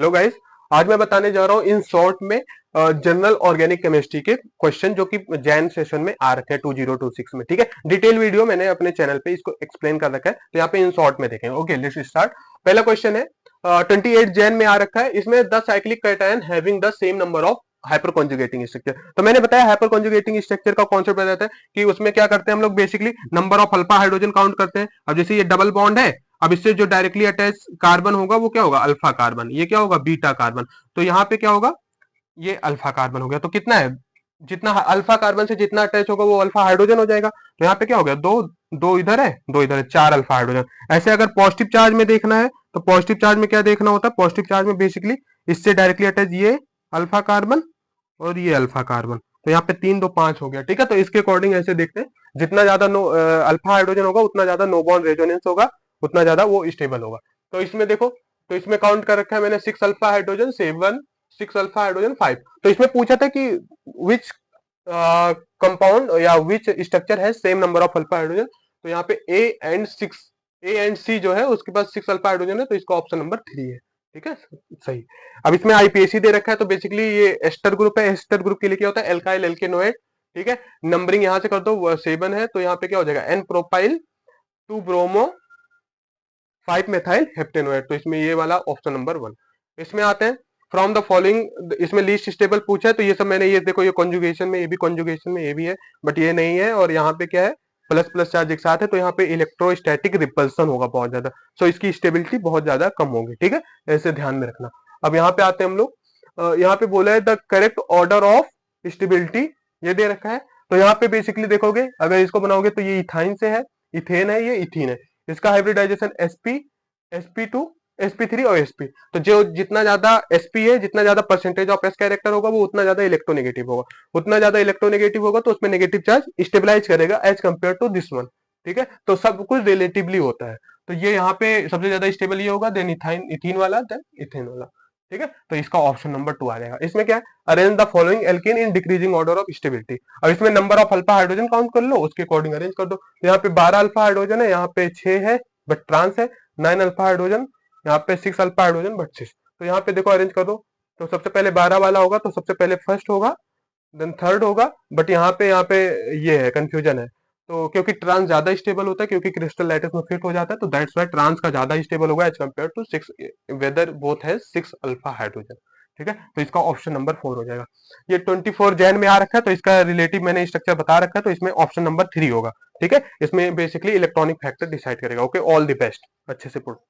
Hello guys, आज मैं बताने जा रहा हूँ इन शॉर्ट में जनरल ऑर्गेनिक केमिस्ट्री के क्वेश्चन जो कि जैन सेशन में आ रखे हैं 2026 में। ठीक है, डिटेल वीडियो मैंने अपने चैनल पे इसको एक्सप्लेन कर रखा है, तो यहाँ पे इन शॉर्ट में देखेंगे। Okay, let's start. पहला क्वेश्चन है 28 जैन में आ रखा है, इसमें the cyclic cation having the same number of hyper conjugating structure. तो मैंने बताया हाइपर कॉन्जुगेटिंग स्ट्रक्चर का कॉन्सेप्ट बताया था कि उसमें क्या करते हैं हम लोग, basically number of alpha hydrogen count करते हैं। अब जैसे ये डबल बॉन्ड है, अब इससे जो डायरेक्टली अटैच कार्बन होगा वो क्या होगा, अल्फा कार्बन। ये क्या होगा, बीटा कार्बन। तो यहाँ पे क्या होगा, ये अल्फा कार्बन हो गया। तो कितना है, जितना अल्फा कार्बन से जितना अटैच होगा वो अल्फा हाइड्रोजन हो जाएगा। तो यहाँ पे क्या हो गया, दो दो इधर है, दो इधर है, चार अल्फा हाइड्रोजन। ऐसे अगर पॉजिटिव चार्ज में देखना है तो पॉजिटिव चार्ज में क्या देखना होता है, पॉजिटिव चार्ज में बेसिकली इससे डायरेक्टली अटैच ये अल्फा कार्बन और ये अल्फा कार्बन। तो यहाँ पे 3 2 5 हो गया। ठीक है, तो इसके अकॉर्डिंग ऐसे देखते हैं, जितना ज्यादा अल्फा हाइड्रोजन होगा उतना ज्यादा नो बॉन्ड रेजोनेंस होगा, उतना ज्यादा वो स्टेबल होगा। तो इसमें देखो, तो इसमें काउंट कर रखा है मैंने 6 अल्फा हाइड्रोजन 7 6 अल्फा हाइड्रोजन 5। तो इसमें पूछा था कि विच कंपाउंड या विच स्ट्रक्चर है same number of alpha hydrogen. तो यहाँ पे ए एंड सी जो है उसके पास 6 अल्फा हाइड्रोजन है, तो इसका ऑप्शन नंबर 3 है। ठीक है, सही। अब इसमें आईपीएसी दे रखा है, तो बेसिकली ये एस्टर ग्रुप है। एस्टर ग्रुप के लिए क्या होता है, एल्काइल एल्केनोएट। ठीक है, नंबरिंग यहां से कर दो, 7 है, तो यहाँ पे क्या हो जाएगा, एन प्रोपाइल 2 ब्रोमो 5 मेथाइल हेप्टेनोएट। तो इसमें ये वाला ऑप्शन नंबर 1। इसमें आते हैं फ्रॉम द फॉलोइंग, इसमें लीस्ट स्टेबल पूछा है, तो ये सब मैंने, ये देखो ये कॉन्जुगेशन में, ये भी कॉन्जुगेशन में ये भी है, बट ये नहीं है। और यहाँ पे क्या है, प्लस प्लस चार्ज एक साथ है, तो यहाँ पे इलेक्ट्रोस्टैटिक रिपल्सन होगा बहुत ज्यादा, सो इसकी स्टेबिलिटी बहुत ज्यादा कम होगी। ठीक है, ऐसे ध्यान में रखना। अब यहाँ पे आते हैं हम लोग, यहाँ पे बोला है the correct order of stability, ये दे रखा है। तो यहाँ पे बेसिकली देखोगे, अगर इसको बनाओगे तो ये इथाइन से है, इथेन है, ये इथीन है। इसका हाइब्रिडाइजेशन sp2 sp3 और sp। तो जो जितना ज्यादा sp है, जितना ज्यादा परसेंटेज ऑफ s कैरेक्टर होगा वो उतना ज्यादा इलेक्ट्रोनेगेटिव होगा। उतना ज्यादा इलेक्ट्रोनेगेटिव होगा तो उसमें नेगेटिव चार्ज स्टेबलाइज करेगा as compare to this one. ठीक है, तो सब कुछ रिलेटिवली होता है। तो ये यहाँ पे सबसे ज्यादा स्टेबल ये होगा, देन इथाइन इथीन वाला, देन इथेन वाला। ठीक है, तो इसका ऑप्शन नंबर 2 आ जाएगा। इसमें क्या है, arrange the following alkene in decreasing order of stability. अब इसमें number of alpha hydrogen count कर लो, उसके अकॉर्डिंग अरेंज कर दो। तो यहाँ पे 12 अल्फा हाइड्रोजन है, यहाँ पे 6 है बट ट्रांस है। 9 अल्फा हाइड्रोजन, यहाँ पे 6 अल्फा हाइड्रोजन बट 6। तो यहाँ पे देखो अरेंज कर दो। तो सबसे पहले 12 वाला होगा, तो सबसे पहले फर्स्ट होगा, देन थर्ड होगा। बट यहाँ पे ये है, कंफ्यूजन है। तो क्योंकि ट्रांस ज्यादा स्टेबल होता है, क्योंकि क्रिस्टल लैटिस में फिट हो जाता है, तो दैट्स व्हाई ट्रांस का ज्यादा स्टेबल होगा as compare to 6, whether both है 6 अल्फा हाइड्रोजन। ठीक है, तो इसका ऑप्शन नंबर 4 हो जाएगा। ये 24 जैन में आ रखा है, तो इसका रिलेटिव मैंने स्ट्रक्चर बता रखा है, तो इसमें ऑप्शन नंबर 3 होगा। ठीक है, इसमें बेसिकली इलेक्ट्रॉनिक फैक्टर डिसाइड करेगा। ओके, ऑल द बेस्ट, अच्छे से पढ़ो।